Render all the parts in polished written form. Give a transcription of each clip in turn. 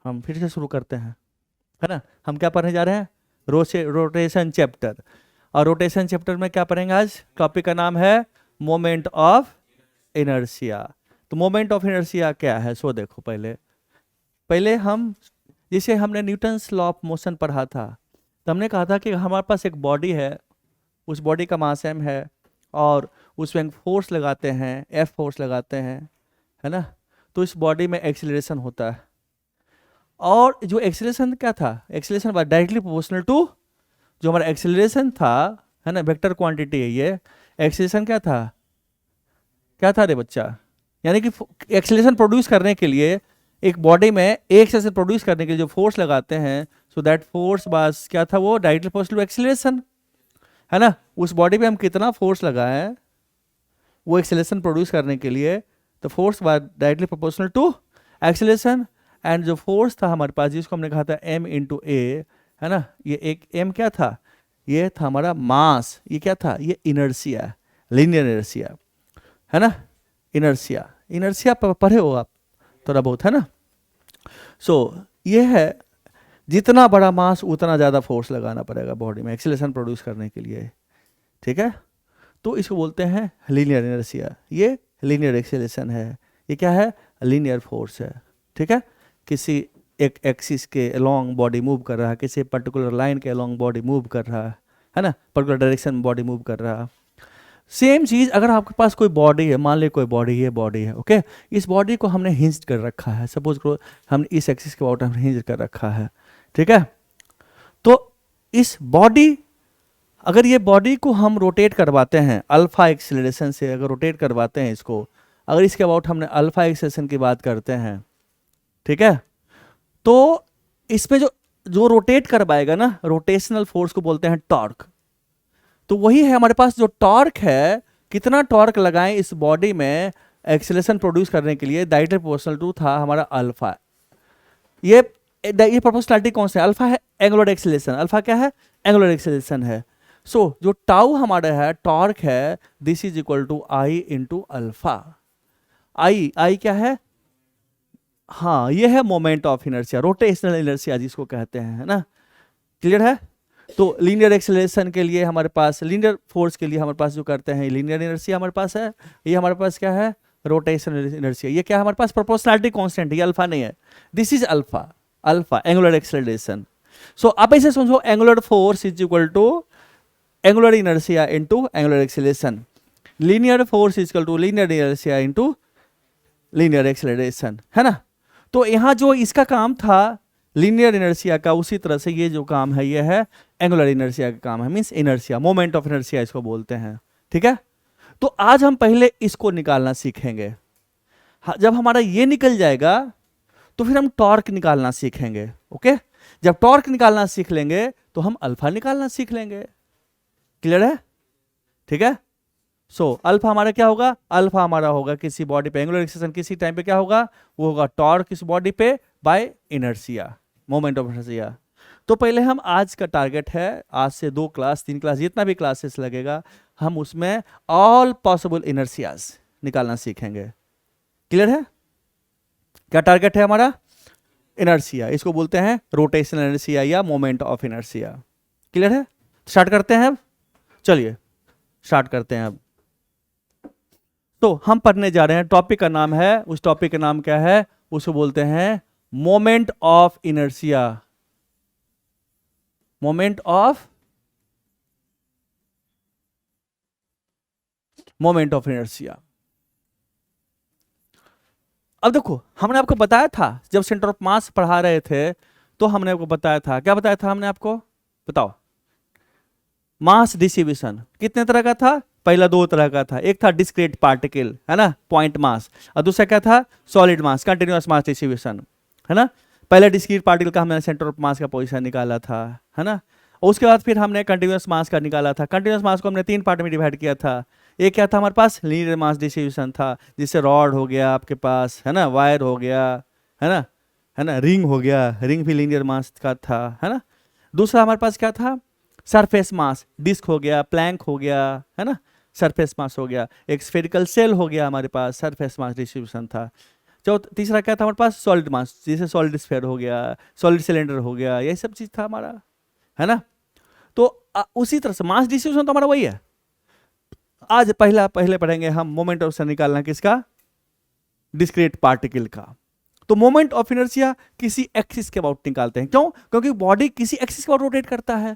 हम फिर से शुरू करते हैं, है ना। हम क्या पढ़ने जा रहे हैं? Rotation chapter. और रोटेशन चैप्टर में क्या पढ़ेंगे आज? टॉपिक का नाम है मोमेंट ऑफ इनर्शिया। तो मोमेंट ऑफ इनर्शिया क्या है? सो देखो, पहले पहले हम, जैसे हमने न्यूटन्स लॉ ऑफ मोशन पढ़ा था, तो हमने कहा था कि हमारे पास एक बॉडी है, उस बॉडी का मास m है, और उसमें फोर्स लगाते हैं, F फोर्स लगाते हैं, है ना। तो इस बॉडी में एक्सीलरेशन होता है, और जो एक्सीलरेशन क्या था? Acceleration was directly proportional to जो हमारा एक्सीलरेशन था, है ना, वेक्टर क्वांटिटी है ये। एक्सीलरेशन क्या था? क्या था रे बच्चा? यानी कि एक्सीलरेशन प्रोड्यूस करने के लिए एक बॉडी में एक से प्रोड्यूस करने के लिए जो फोर्स लगाते हैं, सो दैट फोर्स वाज क्या था? वो डायरेक्टली प्रोपोर्शनल टू एक्सीलरेशन, है ना। उस बॉडी पे हम कितना फोर्स लगाए वो एक्सीलरेशन प्रोड्यूस करने के लिए, तो force was directly proportional to acceleration. And जो फोर्स था हमारे पास, जिसको हमने कहा था m इंटू ए, है ना, ये एक m क्या था? ये था हमारा मास। ये क्या था? ये इनर्शिया, लीनियर इनर्शिया, है ना। इनर्शिया, इनर्शिया पढ़े हो आप थोड़ा बहुत, है ना। सो ये है, जितना बड़ा मास उतना ज़्यादा फोर्स लगाना पड़ेगा बॉडी में एक्सीलरेशन प्रोड्यूस करने के लिए, ठीक है। तो इसको बोलते हैं लीनियर इनर्शिया। ये लीनियर एक्सीलरेशन है, ये क्या है? लीनियर फोर्स है, ठीक है। किसी एक एक्सिस के अलोंग बॉडी मूव कर रहा है, किसी पर्टिकुलर लाइन के अलोंग बॉडी मूव कर रहा है ना, पर्टिकुलर डायरेक्शन में बॉडी मूव कर रहा है। सेम चीज़ अगर आपके पास कोई बॉडी है, मान ली कोई बॉडी है, ओके। इस बॉडी को हमने हिंज कर रखा है, सपोज करो हमने इस एक्सिस के अबाउट हमने हिंज कर रखा है, ठीक है। तो इस बॉडी, अगर ये बॉडी को हम रोटेट करवाते हैं अल्फा एक्सीलरेशन से, अगर रोटेट करवाते हैं इसको, अगर इसके अबाउट हमने अल्फा एक्सीलरेशन की बात करते हैं, ठीक है, तो इसमें जो जो रोटेट करवाएगा ना, रोटेशनल फोर्स को बोलते हैं टॉर्क। तो वही है हमारे पास जो टॉर्क है, कितना टॉर्क लगाएं इस बॉडी में एक्सीलरेशन प्रोड्यूस करने के लिए, डायरेक्टली प्रोपोर्शनल टू था हमारा अल्फा। ये प्रोपोर्शनलिटी कौन सा है? अल्फा है एंगुलर एक्सीलरेशन। अल्फा क्या है? एंगुलर एक्सीलरेशन है। सो जो टाउ हमारा है, टॉर्क है, this is equal to I into alpha. I क्या है? हाँ, ये है moment of inertia, rotational inertia जिसको कहते हैं, है ना। क्लियर है? तो लीनियर एक्सेलरेशन के लिए हमारे पास, लीनियर फोर्स के लिए हमारे पास जो करते हैं लीनियर इनर्शिया हमारे पास है। ये हमारे पास क्या है? Rotational inertia. ये क्या है हमारे पास? प्रोपोर्शनलिटी कांस्टेंट, ये अल्फा नहीं है, this is alpha. Alpha angular acceleration. So आप ऐसे समझो, angular force is equal to angular inertia into angular acceleration. Linear force is equal to linear inertia into linear acceleration, है ना। तो यहाँ जो इसका काम था लीनियर इनर्शिया का, उसी तरह से ये जो काम है ये है एंगुलर इनर्शिया का काम है, means inertia, moment of inertia इसको बोलते हैं, ठीक है। तो आज हम पहले इसको निकालना सीखेंगे। जब हमारा ये निकल जाएगा तो फिर हम टॉर्क निकालना सीखेंगे, ओके। जब टॉर्क निकालना सीख लेंगे तो हम अल्फा निकालना सीख लेंगे। क्लियर है? ठीक है। सो अल्फा हमारा क्या होगा? अल्फा हमारा होगा किसी बॉडी पे एंगुलर एक्सेलरेशन किसी टाइम पे क्या होगा? वो होगा टॉर्क इस बॉडी पे by inertia, moment of inertia. तो पहले हम आज का टारगेट है, आज से 2 क्लास 3 क्लास जितना भी क्लासेस लगेगा, हम उसमें ऑल पॉसिबल इनर्शियाज निकालना सीखेंगे। क्लियर है? क्या टारगेट है हमारा? इनर्शिया, इसको बोलते हैं रोटेशनल इनर्शिया या मोमेंट ऑफ इनर्शिया। क्लियर है? स्टार्ट करते हैं अब। चलिए स्टार्ट करते हैं अब। तो हम पढ़ने जा रहे हैं, टॉपिक का नाम है, उस टॉपिक का नाम क्या है? उसको बोलते हैं moment of inertia. Moment of inertia. अब देखो, हमने आपको बताया था जब सेंटर ऑफ मास पढ़ा रहे थे, तो हमने आपको बताया था, क्या बताया था हमने आपको? बताओ। मास डिस्ट्रीब्यूशन कितने तरह का था? पहला 2 तरह का था, एक था डिस्क्रीट पार्टिकल, है ना, पॉइंट मास, और दूसरा क्या था? सॉलिड मास, कंटिन्यूअस मास डिस्ट्रीब्यूशन, है ना। पहले डिस्क्रीट पार्टिकल का हमने सेंटर ऑफ मास का पोजीशन निकाला था, है ना। और उसके बाद फिर हमने कंटिन्यूअस मास का निकाला था। कंटिन्यूअस मास को हमने 3 पार्ट में डिवाइड किया था। एक क्या था हमारे पास? लीनियर मास डिस्ट्रीब्यूशन था, जिससे रॉड हो गया आपके पास, है ना, वायर हो गया, है ना, रिंग हो गया, रिंग भी लीनियर मास का था, है ना। दूसरा हमारे पास क्या था? सरफेस मास, डिस्क हो गया, प्लैंक हो गया, है ना, सरफेस मास हो गया। एक स्फेरिकल सेल हो गया हमारे पास, सरफेस मास डिस्ट्रीब्यूशन था। तीसरा क्या था हमारे पास, सॉलिड मास, जैसे सॉलिड स्फीयर हो गया, सॉलिड सिलेंडर हो गया, यही सब चीज था हमारा, है ना। तो उसी तरह से मास डिस्ट्रीब्यूशन तो हमारा वही है। आज पहले पढ़ेंगे हम मोमेंट ऑफ इनर्शिया निकालना किसका, डिस्क्रीट पार्टिकल का। तो मोमेंट ऑफ इनर्शिया किसी एक्सिस के अबाउट निकालते हैं, क्यों, क्योंकि बॉडी किसी एक्सिस के अबाउट रोटेट करता है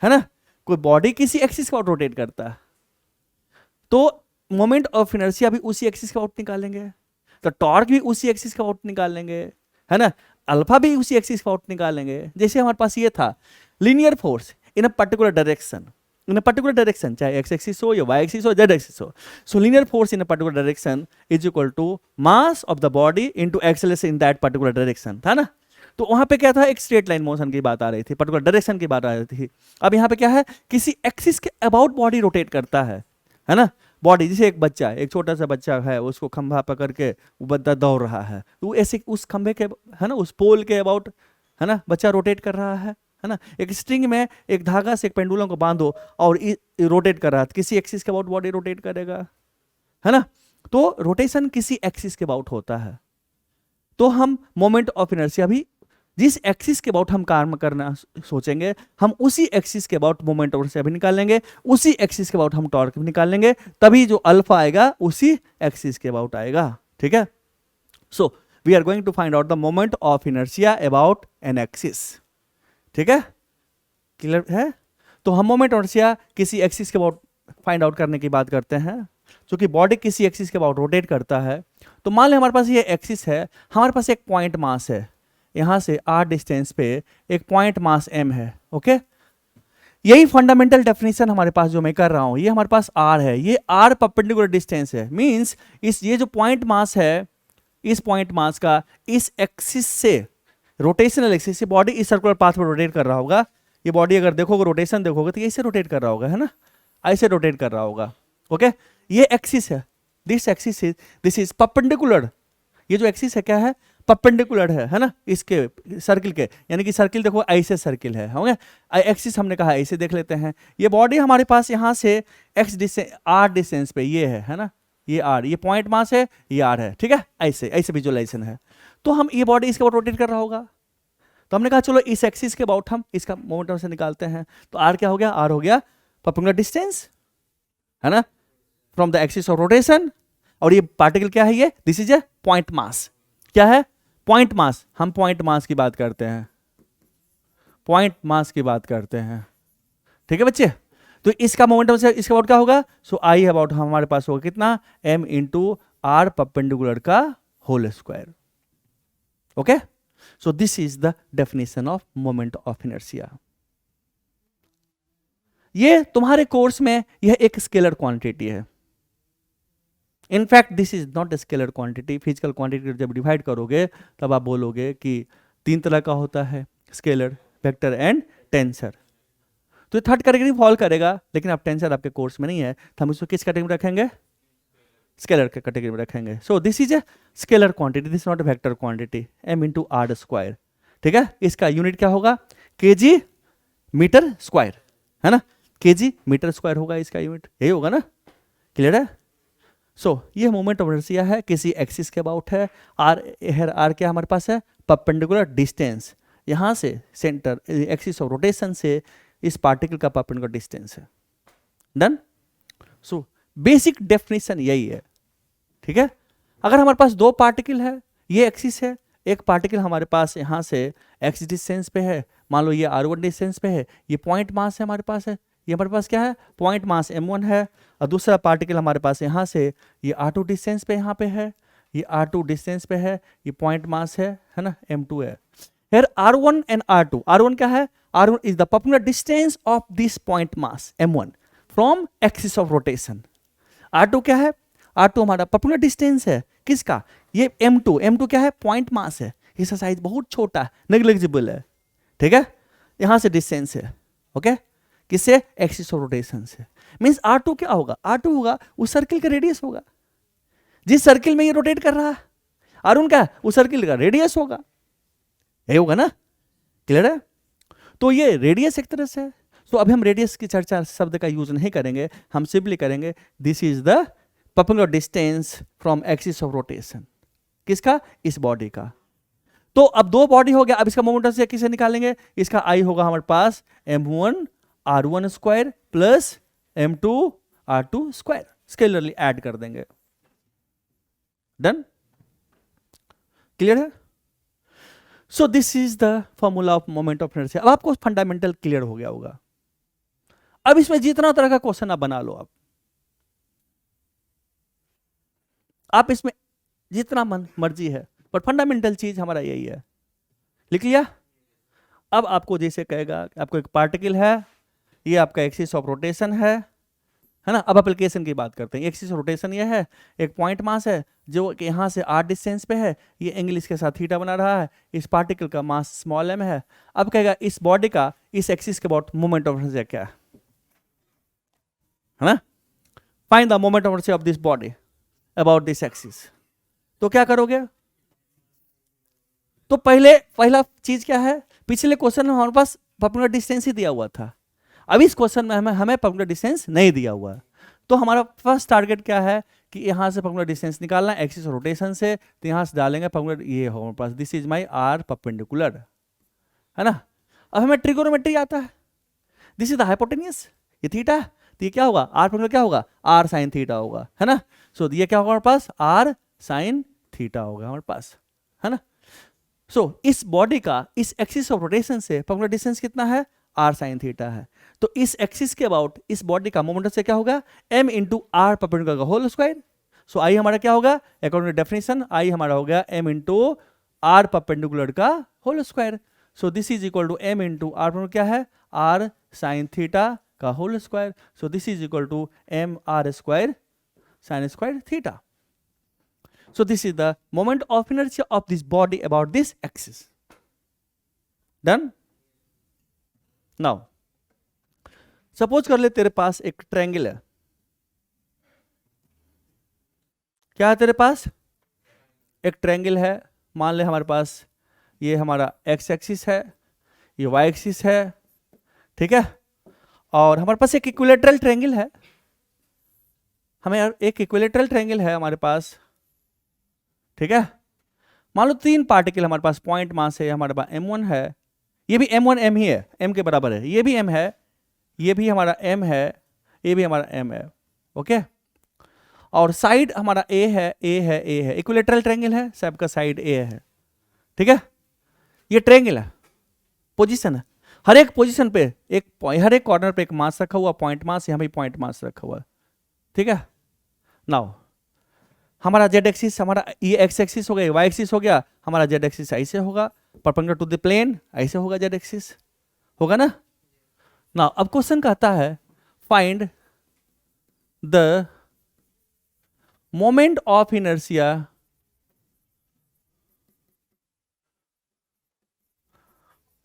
ना, कोई बॉडी किसी एक्सिस के अबाउट रोटेट करता है, तो मोमेंट ऑफ इनर्शिया भी उसी एक्सिस के अबाउट निकालेंगे, तो टॉर्क भी उसी एक्सिस के अबाउट निकालेंगे, है ना, अल्फा भी उसी एक्सिस के अबाउट निकालेंगे। जैसे हमारे पास ये था linear force in a particular direction, चाहे एक्स एक्सिस हो या वाई एक्सिस हो, जेड एक्सिस हो, so linear force in a particular direction is equal to mass of the body into acceleration in that particular direction, था ना। तो वहां पे क्या था, एक स्ट्रेट लाइन मोशन की बात आ रही थी, पर्टिकुलर डायरेक्शन की बात आ रही थी। अब यहाँ पे क्या है, किसी एक्सिस के अबाउट बॉडी रोटेट करता है ना। बॉडी जैसे एक बच्चा, एक छोटा सा बच्चा है, उसको खंभा पकड़ के वो बच्चा दौड़ रहा है, तो ऐसे उस खंभे के, है ना, उस पोल के अबाउट, है ना, बच्चा रोटेट कर रहा है ना। एक स्ट्रिंग में एक धागा से एक पेंडुलम को बांधो और रोटेट कर रहा है, किसी एक्सिस के अबाउट बॉडी रोटेट करेगा, है ना। तो रोटेशन किसी एक्सिस के अबाउट होता है। तो हम मोमेंट ऑफ इनर्शिया भी जिस एक्सिस के अबाउट हम काम करना सोचेंगे, हम उसी एक्सिस के अबाउट मोमेंट ऑफ इनर्शिया भी निकाल लेंगे, उसी एक्सिस के अबाउट हम टॉर्क भी निकाल लेंगे, तभी जो अल्फा आएगा उसी एक्सिस के अबाउट आएगा, ठीक है। So we are going to find out the moment of inertia about an axis, ठीक है, क्लियर है। तो हम मोमेंट ऑफ इनर्शिया किसी एक्सिस के अबाउट फाइंड आउट करने की बात करते हैं, क्योंकि बॉडी किसी एक्सिस के अबाउट रोटेट करता है। तो मान लें हमारे पास ये एक्सिस है, हमारे पास एक पॉइंट मास है, यहां से r डिस्टेंस पे एक पॉइंट मास m है, ओके। यही फंडामेंटल डेफिनेशन हमारे पास जो मैं कर रहा हूं, ये हमारे पास r है, ये r परपेंडिकुलर डिस्टेंस है, मींस इस ये जो पॉइंट मास है, इस पॉइंट मास का इस एक्सिस से, रोटेशनल एक्सिस से बॉडी इस सर्कुलर पाथ पर रोटेट कर रहा होगा। ये बॉडी अगर देखोगे, रोटेशन देखोगे तो ये ऐसे रोटेट कर रहा होगा, है ना, ऐसे रोटेट कर रहा होगा, ओके। ये एक्सिस है, दिस इज परपेंडिकुलर, ये जो एक्सिस है क्या है, परपेंडिकुलर है ना, इसके सर्किल के, यानी कि सर्किल देखो ऐसे सर्किल है, होंगे एक्सिस हमने कहा ऐसे देख लेते हैं। ये बॉडी हमारे पास यहाँ से एक्स डिस्टेंस r डिस्टेंस पे ये है ना, ये r, ये पॉइंट मास है, ये r है, ठीक है, ऐसे ऐसे विजुअलाइजेशन है। तो हम ये बॉडी इसके अबाउट रोटेट कर रहा होगा, तो हमने कहा चलो इस एक्सिस के अबाउट हम इसका मोमेंटम से निकालते हैं। तो r क्या हो गया, r हो गया परपेंडिकुलर डिस्टेंस, है ना, from the axis of rotation, और ये पार्टिकल क्या है, ये this is A point mass, क्या है, पॉइंट मास। हम पॉइंट मास की बात करते हैं, पॉइंट मास की बात करते हैं, ठीक है बच्चे। तो इसका मोमेंटम से इसका अबाउट क्या होगा, सो आई अबाउट हमारे पास होगा कितना, m इंटू r परपेंडिकुलर का whole square, okay. So this is the definition of moment of inertia. ये तुम्हारे कोर्स में यह एक स्केलर क्वांटिटी है। In fact this is not a scalar quantity. Physical quantity जब डिवाइड करोगे तब आप बोलोगे कि 3 तरह का होता है, स्केलर, वेक्टर एंड टेंसर। तो ये थर्ड कैटेगरी फॉल करेगा, लेकिन आप टेंसर आपके कोर्स में नहीं है, तो हम इसको किस कैटेगरी में रखेंगे, स्केलर के कैटेगरी में रखेंगे। So this is a scalar quantity, this not a vector quantity, m into r square, ठीक है। इसका यूनिट क्या होगा, kg मीटर स्क्वायर, है ना, kg मीटर स्क्वायर होगा इसका यूनिट, यही होगा ना, क्लियर है। सो ये मोमेंट ऑफ इनर्शिया है, किसी एक्सिस के अबाउट है, r क्या हमारे पास है, परपेंडिकुलर डिस्टेंस, यहां से सेंटर एक्सिस ऑफ रोटेशन से इस पार्टिकल का परपेंडिकुलर डिस्टेंस है, डन। सो बेसिक डेफिनेशन यही है, ठीक है। अगर हमारे पास 2 पार्टिकल है, ये एक्सिस है, एक पार्टिकल हमारे पास यहां से x डिस्टेंस पे है, मान लो ये r1 डिस्टेंस पे है, ये पॉइंट मास है हमारे पास है, ये हमारे पास क्या है, पॉइंट मास m1 है, और दूसरा पार्टिकल हमारे पास यहाँ से ये r2 डिस्टेंस पे यहाँ पे है, ये r2 डिस्टेंस पे है, ये पॉइंट मास है ना, m2 है। Here r1 and r1 क्या है, r1 is the perpendicular distance of this point mass m1 from axis of rotation। r2 क्या है, r2 हमारा परपेंडिकुलर डिस्टेंस है किसका, ये m2 क्या है, पॉइंट मास है, इसका साइज बहुत छोटा है, नेग्लिजिबल है, ठीक है, यहां से डिस्टेंस है, ओके, किससे, एक्सिस ऑफ रोटेशन से। मींस r2 क्या होगा, r2 होगा उस सर्किल का रेडियस होगा, जिस सर्किल में ये रोटेट कर रहा है, r1 क्या है, उस सर्किल का रेडियस होगा, यही होगा ना, क्लियर है। तो ये रेडियस एक तरह से है। तो अभी हम रेडियस की चर्चा शब्द का यूज नहीं करेंगे, हम सिंपली करेंगे this is the perpendicular distance from axis of rotation, किसका? इस बॉडी का। तो अब दो बॉडी हो गया, अब इसका मोमेंट से किसे निकालेंगे? इसका आई होगा हमारे पास m1 r1 square plus m2 r2 square, scalarly add कर देंगे। डन? क्लियर है? So this is the formula of moment of inertia. अब आपको फंडामेंटल क्लियर हो गया होगा। अब इसमें जितना तरह का क्वेश्चन आप बना लो, आप इसमें जितना मन मर्जी है, पर फंडामेंटल चीज हमारा यही है। लिख लिया? अब आपको जैसे कहेगा आपको एक पार्टिकल है, ये आपका एक्सिस ऑफ रोटेशन है ना। अब एप्लीकेशन की बात करते हैं। एक्सिस ऑफ रोटेशन ये है, एक पॉइंट मास है जो कि यहाँ से r डिस्टेंस पे है, ये एंगल इसके साथ थीटा बना रहा है, इस पार्टिकल का मास स्मॉल m है। अब कहेगा इस बॉडी का इस एक्सिस के अबाउट मोमेंट ऑफ इनर्शिया क्या है ना। Find the moment of inertia of this body about this axis. तो क्या करोगे? तो पहला चीज क्या है? पिछले क्वेश्चन में हमारे पास परपेंडिकुलर डिस्टेंस ही दिया हुआ था, अब इस क्वेश्चन में हमें परपेंडिकुलर डिस्टेंस नहीं दिया हुआ। तो हमारा फर्स्ट टारगेट क्या है कि यहां से परपेंडिकुलर डिस्टेंस निकालना है एक्सिस रोटेशन से। तो यहां से डालेंगे परपेंडिकुलर, ये हो हमारे पास this is my R perpendicular, है ना। अब हमें ट्रिगोनोमेट्री आता है, दिस इज द हाइपोटेन्यूस, ये थीटा, तो ये क्या होगा? आर परपेंडिकुलर क्या होगा? आर साइन थीटा होगा, है ना। सो ये क्या होगा हमारे पास? आर साइन थीटा होगा हमारे पास, है ना। सो इस बॉडी का इस एक्सिस ऑफ रोटेशन से परपेंडिकुलर डिस्टेंस कितना है? आर साइन थीटा है। तो इस एक्सिस के अबाउट इस बॉडी का मोमेंट से क्या होगा? m इंटू आर परपेंडिकुलर का होल स्क्वायर। सो आई हमारा क्या होगा? अकॉर्डिंग टू डेफिनेशन आई हमारा हो गया m इंटू आर परपेंडिकुलर का whole square. So this is equal to m into r perpendicular क्या है? आर साइन थीटा का whole square. So this is equal to m r square sine square theta. So this is the moment of inertia of this body about this axis. Done? Now, suppose कर ले तेरे पास एक triangle है। क्या है तेरे पास? एक ट्रायंगल है। मान ले हमारे पास ये हमारा x एक्सिस है, ये y एक्सिस है, ठीक है। और हमारे पास एक इक्विलेटरल ट्रायंगल है, हमें एक इक्विलेटरल ट्रायंगल है हमारे पास, ठीक है। मान लो तीन पार्टिकल हमारे पास, पॉइंट मास है हमारे पास m1 है, ये भी m1 m ही है, m के बराबर है, ये भी m है, ये भी हमारा m है, ये भी हमारा m है, ओके। और साइड हमारा a है, a है, a है, इक्विलेटरल ट्रायंगल है, सबका साइड a है, ठीक है। ये ट्रायंगल है, पोजीशन है, हर एक पोजीशन पे हर एक कॉर्नर पे एक मास रखा हुआ, पॉइंट मास, यहाँ भी पॉइंट मास रखा हुआ, ठीक है। नाउ हमारा जेड एक्सिस, हमारा ये एक्स एक्सिस हो गया, वाई एक्सिस हो गया, हमारा जेड एक्सिस ऐसे होगा, परपेंडिकुलर टू द प्लेन ऐसे होगा, जेड एक्सिस होगा ना। ना अब क्वेश्चन कहता है find the moment of inertia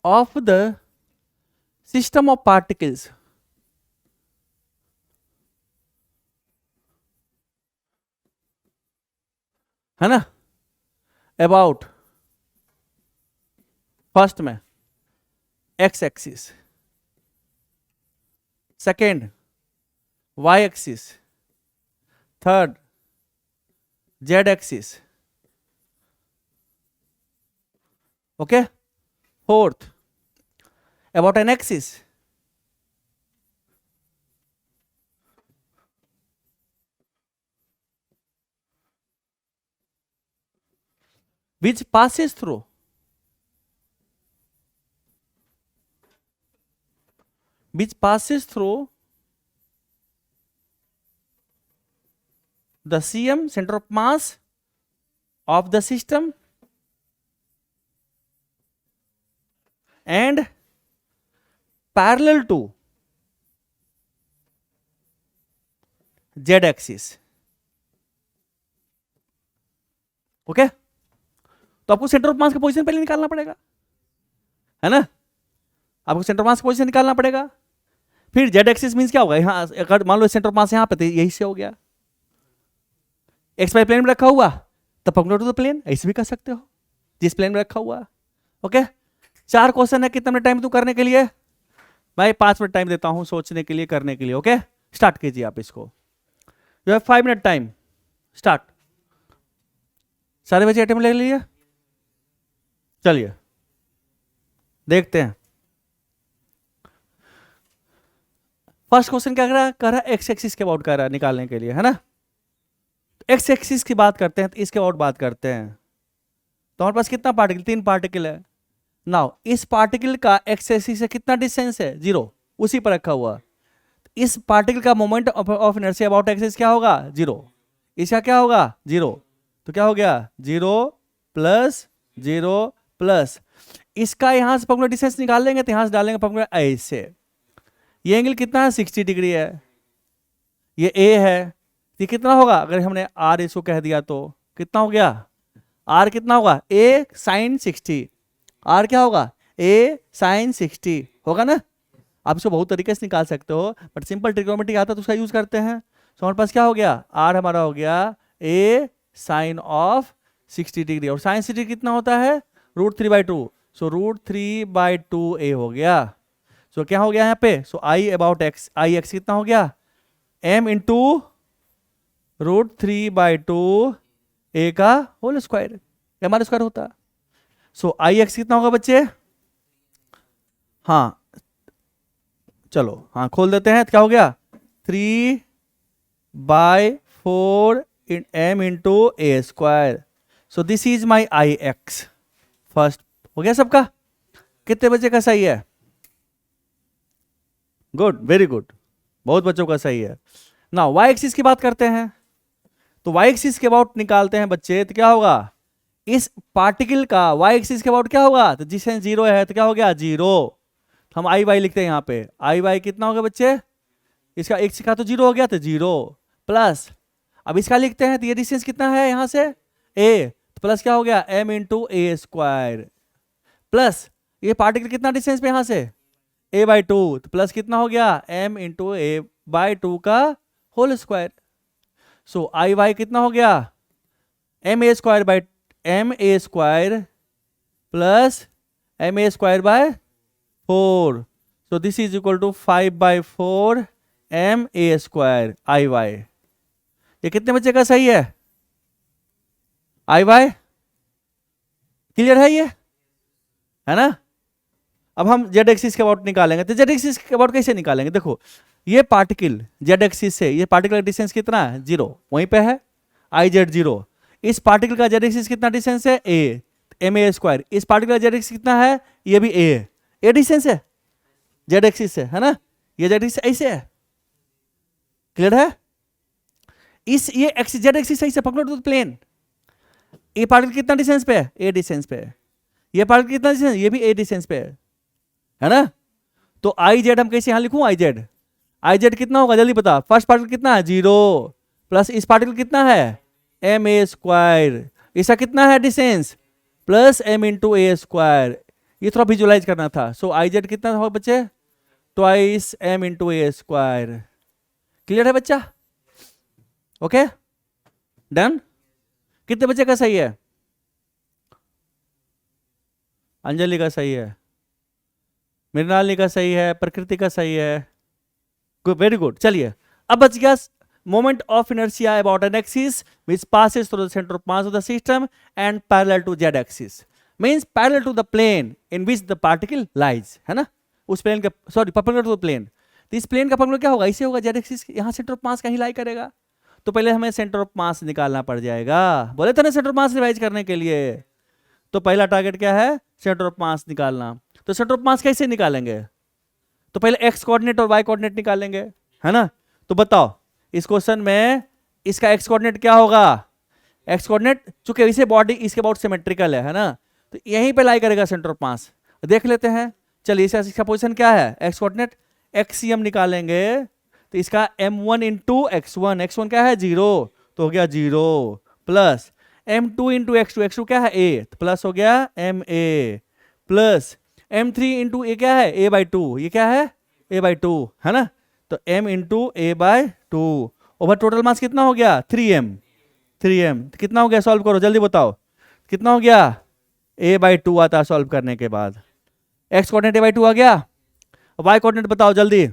of the system of particles है ना, अबाउट फर्स्ट में x axis, second y axis, third z axis, okay, fourth about an axis which passes through the CM, center of mass of the system, and parallel to Z axis, okay. तो आपको centre of मास का position पहले निकालना पड़ेगा, है ना। आपको centre of मास का पोजीशन निकालना पड़ेगा, फिर जेड एक्सिस मींस क्या होगा? यहां अगर मान लो सेंटर ऑफ मास यहां पे, तो यही से हो गया, एक्स वाई प्लेन में रखा हुआ तो परपेंडिकुलर टू द प्लेन, ऐसे भी कर सकते हो जिस प्लेन में रखा हुआ, ओके। 4 क्वेश्चन है, कितना टाइम तू करने के लिए? भाई 5 मिनट टाइम देता हूं सोचने के लिए, करने के लिए, ओके। स्टार्ट कीजिए आप इसको, you have 5 minute time, start. सारे बच्चे आइटम ले लिए? चलिए देखते हैं। फर्स्ट क्वेश्चन क्या कर रहा है? एक्स एक्सिस के अबाउट कर रहा है निकालने के लिए, है ना। एक्स एक्सिस की बात करते हैं तो इसके अबाउट बात करते हैं। तो हमारे पास कितना पार्टिकल? 3 पार्टिकल है। नाउ इस पार्टिकल का एक्स एक्सिस से कितना डिस्टेंस है? 0, उसी पर रखा हुआ। इस पार्टिकल का moment of inertia about axis क्या होगा? 0। इसका क्या होगा? 0। तो क्या हो गया? 0 प्लस 0 प्लस इसका यहां से परपेंडिकुलर डिस्टेंस निकाल लेंगे तो यहां से डालेंगे परपेंडिकुलर ऐसे। ये एंगल कितना है? 60 डिग्री है। ये ए है, ये कितना होगा? अगर हमने आर इसको कह दिया तो कितना हो गया? आर कितना होगा? ए साइन 60। आर क्या होगा? ए साइन 60 होगा ना। आप इसको बहुत तरीके से निकाल सकते हो, बट सिंपल ट्रिग्नोमेट्री आता है तो उसका यूज करते हैं। तो हमारे पास क्या हो गया? आर हमारा हो गया ए साइन ऑफ 60 डिग्री, और साइन 60 कितना होता है? √3/2। सो √3/2 ए हो गया। सो क्या हो गया यहाँ पे? So I about x, I x कितना हो गया? m इंटू √3/2 ए का whole square, m r square होता। सो आई एक्स कितना होगा बच्चे? हाँ चलो हाँ खोल देते हैं। तो क्या हो गया? 3/4 m into A square. So this is my I x. First हो गया सबका? कितने बच्चे का सही है? गुड, वेरी गुड, बहुत बच्चों का सही है। ना वाई एक्सिस की बात करते हैं। तो वाई एक्सिस के अबाउट निकालते हैं बच्चे। तो क्या होगा? इस पार्टिकल का वाई एक्सिस के अबाउट क्या होगा? तो डिस्टेंस 0 है तो क्या हो गया? 0। हम आई वाई लिखते हैं यहाँ पे। आई वाई कितना होगा बच्चे? इसका एक्स का तो 0 हो गया तो 0 प्लस, अब इसका लिखते हैं तो ये डिस्टेंस कितना है यहाँ से? ए, तो प्लस क्या हो गया? m इंटू ए स्क्वायर प्लस ये पार्टिकल कितना डिस्टेंस पे यहाँ से? a/2, तो प्लस कितना हो गया? m इंटू a/2 का whole square. So I y कितना हो गया? ma² plus ma²/4। So this is equal to 5/4 ma² I y. ये कितने बच्चे का सही है? आई वाई क्लियर है ये, है ना। अब हम जेड एक्सिस के अबाउट निकालेंगे। तो जेड एक्सिस के अबाउट कैसे निकालेंगे? देखो ये पार्टिकल जेड एक्सिस से ये पार्टिकल का डिस्टेंस कितना है? 0, वहीं पे है आई जेड 0। इस पार्टिकल का जेड एक्सिस कितना डिस्टेंस है? ए, ma²। इस पार्टिकल का जेड एक्सिस कितना है? ये भी ए है, ए डिस्टेंस है जेड एक्सिस से, है ना। ये जेड एक्सिस ऐसे है, क्लियर है। इस ये एक्सिस जेड एक्सिस ऐसे पकड़ो तो प्लेन। ये पार्टिकल कितना डिस्टेंस पे है? ए डिस्टेंस पे है। ये पार्टिकल कितना डिस्टेंस? ये भी ए डिस्टेंस पे है ना। तो आई जेड हम कैसे यहां लिखूं? आई जेड, आई जेड कितना होगा जल्दी बता। फर्स्ट पार्टिकल कितना है? 0 प्लस इस पार्टिकल कितना है? ma²। इसका कितना है distance? Plus m into a²। ये थोड़ा विजुअलाइज करना था। सो आई जेड कितना होगा बच्चे? Twice m into a²। Clear है बच्चा? Okay done. कितने बच्चे का सही है? अंजलि का सही है, मृणालिनी का सही है, प्रकृति का सही है। Good, very good. चलिए अब बच गया moment of inertia about an axis which passes through the center of mass of the system and parallel to z axis, means parallel to the plane in which the particle lies, है ना। उस plane के, sorry, perpendicular to the plane. तो इस plane का perpendicular क्या होगा? ऐसे होगा, z एक्सिस यहाँ सेंटर ऑफ मास कहीं लाई करेगा। तो पहले हमें सेंटर ऑफ मास निकालना पड़ जाएगा। बोले थे ना सेंटर ऑफ मास रिवाइज करने के लिए। तो पहला टारगेट क्या है? सेंटर ऑफ मास निकालना। तो सेंटर ऑफ मास कैसे निकालेंगे? तो पहले एक्स कोऑर्डिनेट और वाई कोऑर्डिनेट निकालेंगे, है ना। तो बताओ इस क्वेश्चन में इसका एक्स कोऑर्डिनेट क्या होगा? एक्स कोऑर्डिनेट चूंकि इसे बॉडी इसके अबाउट सिमेट्रिकल है ना, तो यहीं पे लाई करेगा सेंटर ऑफ मास। देख लेते हैं। चलिए इसका पोजीशन क्या है? एक्स कोऑर्डिनेट एक्सियम निकालेंगे तो इसका m1 इंटू x1, x1 क्या है? 0, तो हो गया 0 प्लस m2 इंटू x2 क्या है? a, तो प्लस हो गया ma प्लस m3 इंटू ए क्या है? a/2, ये क्या है? a/2, है ना। तो m into a/2 over total mass कितना हो गया? 3m। तो कितना हो गया? सॉल्व करो जल्दी बताओ कितना हो गया? a/2 आता है सॉल्व करने के बाद। x कोऑर्डिनेट a/2 आ गया। y कोऑर्डिनेट बताओ जल्दी।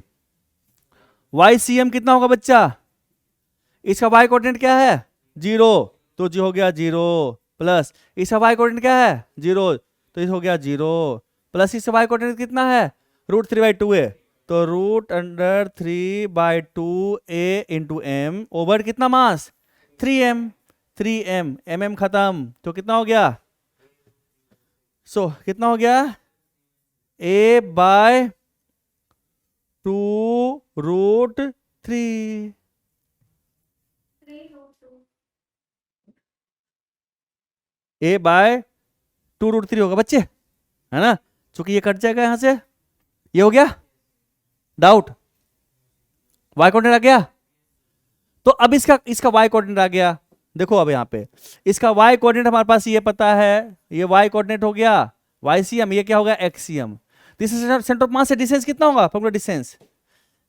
YCM कितना होगा बच्चा? इसका y कोऑर्डिनेट क्या है? 0, तो जो हो गया 0 प्लस इसका वाई कोऑर्डिनेट क्या है 0, तो ये हो गया 0 प्लस इसका वाई कोऑर्डिनेट कितना है √3/2 है, तो √3/2 a इंटू एम ओवर कितना मास 3m, 3m, mm खत्म, तो कितना हो गया कितना हो गया a/2√3 a/2√3 होगा बच्चे, है ना, क्योंकि ये कट जाएगा यहां से, ये हो गया डाउट, वाई कोऑर्डिनेट आ गया। तो अब इसका वाई कोऑर्डिनेट आ गया, देखो अब यहाँ पे इसका वाई कोऑर्डिनेट हमारे पास ये पता है, ये वाई कोऑर्डिनेट हो गया YCM, ये क्या होगा XCM। This is centre of मास से डिस्टेंस कितना होगा, फॉर्मूला डिस्टेंस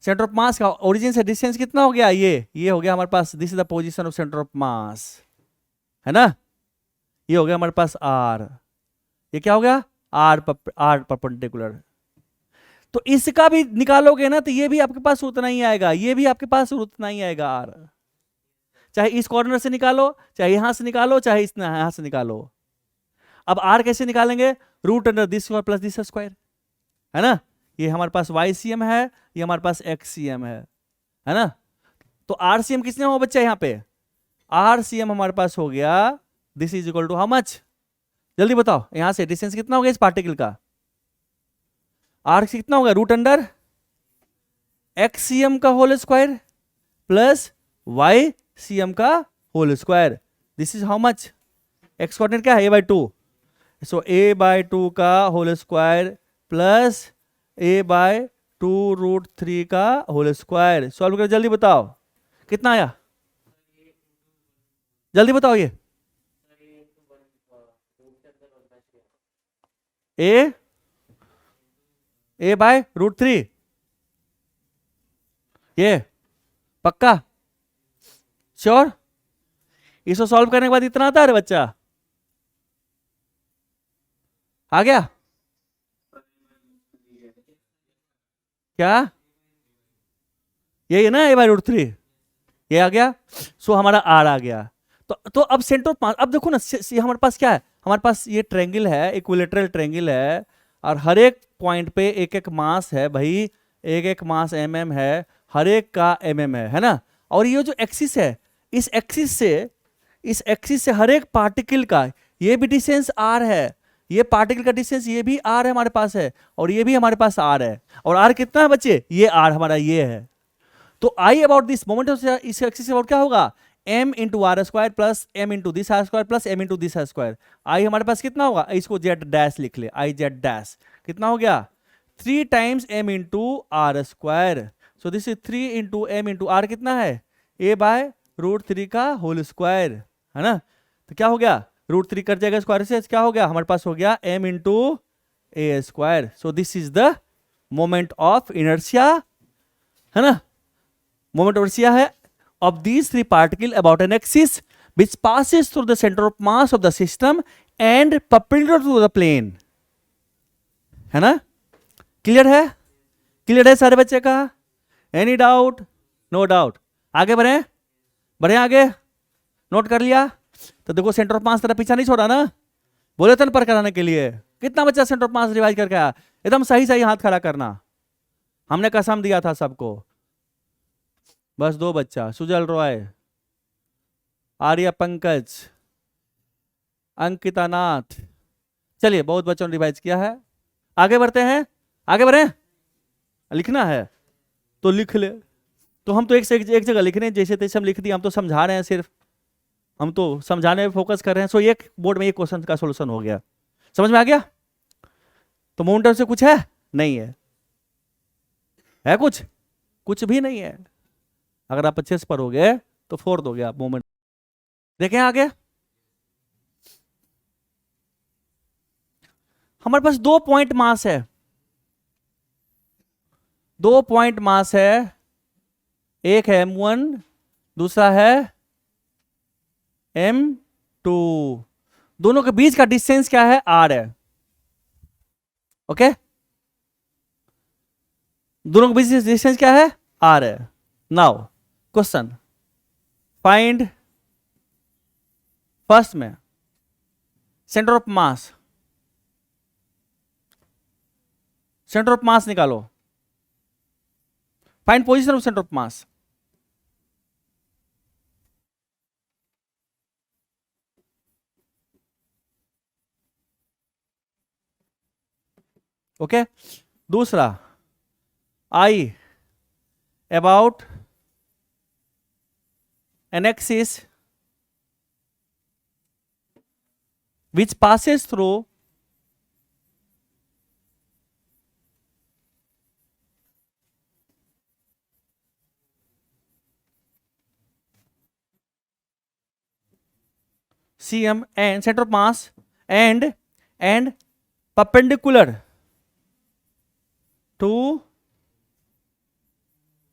सेंटर ऑफ मास का ओरिजिन से डिस्टेंस कितना हो गया, ये हो गया हमारे पास, this is the position of centre of mass, है ना, ये हो गया हमारे पास R, ये क्या हो गया R परपेंडिकुलर। तो इसका भी निकालोगे ना तो ये भी आपके पास उतना ही आएगा, ये भी आपके पास उतना ही आएगा R, चाहे इस कॉर्नर से निकालो, चाहे यहां से निकालो, चाहे इस यहां से निकालो। अब R कैसे निकालेंगे, √दिस प्लस दिस स्क्वायर, है ना, ये हमारे पास YCM है, ये हमारे पास XCM है ना। तो RCM किसने हुआ बच्चा यहाँ पे, RCM हमारे पास हो गया, this is equal to how much, जल्दी बताओ, यहां से डिस्टेंस कितना हो गया इस पार्टिकल का, R कितना होगा √XCM का होल स्क्वायर प्लस YCM का whole square, this is how much, x coordinate क्या है a/2, सो a/2 का होल स्क्वायर प्लस a/2√3 का होल स्क्वायर। सॉल्व करो जल्दी बताओ कितना आया, जल्दी बताओ, ये a/√3, ये पक्का श्योर, इसको सॉल्व करने के बाद इतना आता है बच्चा, आ गया क्या, यही है ना a/√3, ये आ गया, सो हमारा R आ गया। तो अब सेंटर ऑफ मास, अब देखो ना हमारे पास क्या है, हमारे पास ये ट्रायंगल है, इक्विलेटरल ट्रायंगल है, और हर एक पॉइंट पे एक एक मास है भाई, एक एक मास mm है, हर एक का mm है ना। और ये जो एक्सिस है, इस एक्सिस से हर एक पार्टिकल का ये भी डिस्टेंस R है, ये पार्टिकल का डिस्टेंस ये भी R है हमारे पास है, और ये भी हमारे पास R है, और R कितना है बच्चे, ये R हमारा ये है। तो I about this moment of इस एक्सिस अबाउट क्या होगा, m into R square plus m into this R square plus m into this R square. I हमारे पास कितना होगा, इसको Z डैश लिख ले, I Z डैश कितना हो गया 3 times m into R square, so this is 3 into m into R कितना है a/√3 का होल स्क्वायर, है ना। तो क्या हो गया √3 कट जाएगा स्क्वायर से, क्या हो गया हमारे पास हो गया m into a square. So this is the moment of inertia, है ना, मोमेंट ऑफ इनर्शिया है of these three particles about an axis which passes through the center of mass of the system and perpendicular to the plane, है ना, clear है, clear है सारे बच्चे का, एनी डाउट, नो डाउट, आगे बढ़े आगे, नोट कर लिया। तो देखो सेंटर ऑफ मास तरह पीछा नहीं छोड़ा ना, बोले तो पर कराने के लिए, कितना बच्चा सेंटर ऑफ मास रिवाइज करके आया, एकदम सही हाथ खड़ा करना, हमने कसम दिया था सबको। बस 2 बच्चा, सुजल रॉय, आर्या पंकज, अंकिता नाथ, चलिए बहुत बच्चों ने रिवाइज किया है, आगे बढ़ते हैं, आगे बढ़े, लिखना है तो लिख ले, तो हम तो एक से एक जगह लिख रहे हैं, जैसे तैसे हम लिख दिए, हम तो समझा रहे हैं, सिर्फ हम तो समझाने में फोकस कर रहे हैं। सो एक बोर्ड में एक क्वेश्चन का सॉल्यूशन हो गया, समझ में आ गया। तो मोमेंटम से कुछ है नहीं है कुछ भी नहीं है, अगर आप अच्छे से पढ़ोगे तो फोड़ दोगे आप मोमेंट। देखें आगे, हमारे पास 2 पॉइंट मास है, 2 पॉइंट मास है, एक है m1, दूसरा है m2, दोनों के बीच का डिस्टेंस क्या है R है, ओके, दोनों के बीच डिस्टेंस क्या है R है। नाउ क्वेश्चन, फाइंड फर्स्ट में centre of mass, centre of mass निकालो, find position of centre of mass. Okay, दूसरा I about an axis which passes through CM and center of mass and perpendicular to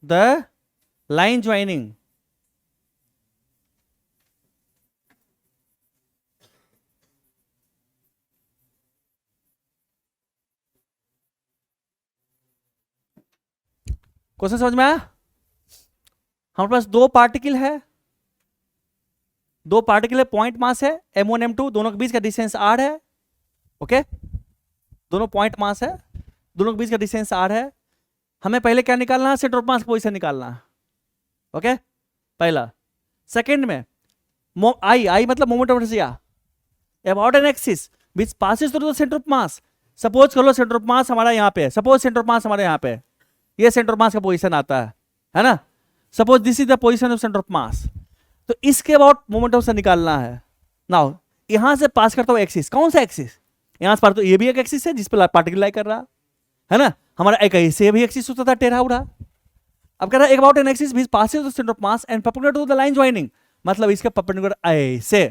the line joining question समझ में आया? हमारे पास दो particle है, दो particle है, पॉइंट मास है m1 m2, दोनों के बीच का डिस्टेंस r है। ओके, दोनों पॉइंट मास है, दोनों के बीच का डिस्टेंस r है। हमें पहले क्या निकालना है? सेंटर ऑफ मास पोजीशन निकालना है। ओके, पहला। सेकंड में आई मतलब moment of inertia about an axis which passes through the centre of mass. Suppose कर लो सेंटर ऑफ मास हमारा यहाँ पे है, सपोज सेंटर ऑफ मास हमारे यहाँ पे है, ये सेंटर ऑफ मास का पोजीशन आता है ना। Suppose this is the position of centre of मास, तो इसके अबाउट मोमेंट ऑफ निकालना है। नाउ यहां से पास करता हूं एक्सिस, कौन सा एक्सिस? यहां से पास, तो ये भी एक एक्सिस है जिस पर पार्टिकल लाई कर रहा है ना। हमारा एक ऐसे भी एक्सिस होता था टेढ़ा उड़ा। अब कह रहा है about an axis which passes through centre of mass and perpendicular to the line joining, मतलब इसका परपेंडिकुलर ऐसे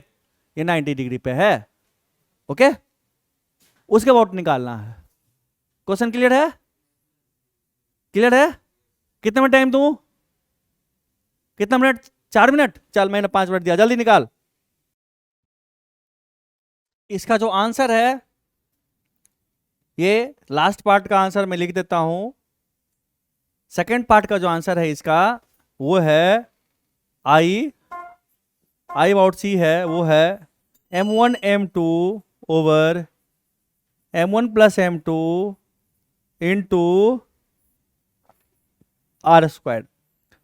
ये 90 डिग्री पे है। ओके, उसके अबाउट निकालना है। क्वेश्चन क्लियर है? क्लियर है? कितने मिनट टाइम दूं? कितना मिनट? 4 मिनट। चल मैंने 5 मिनट दिया, जल्दी निकाल। इसका जो आंसर है, ये लास्ट पार्ट का आंसर मैं लिख देता हूं। सेकेंड पार्ट का जो आंसर है इसका वो है आई अबाउट सी है, वो है m1 m2 over m1 plus m2 into r squared.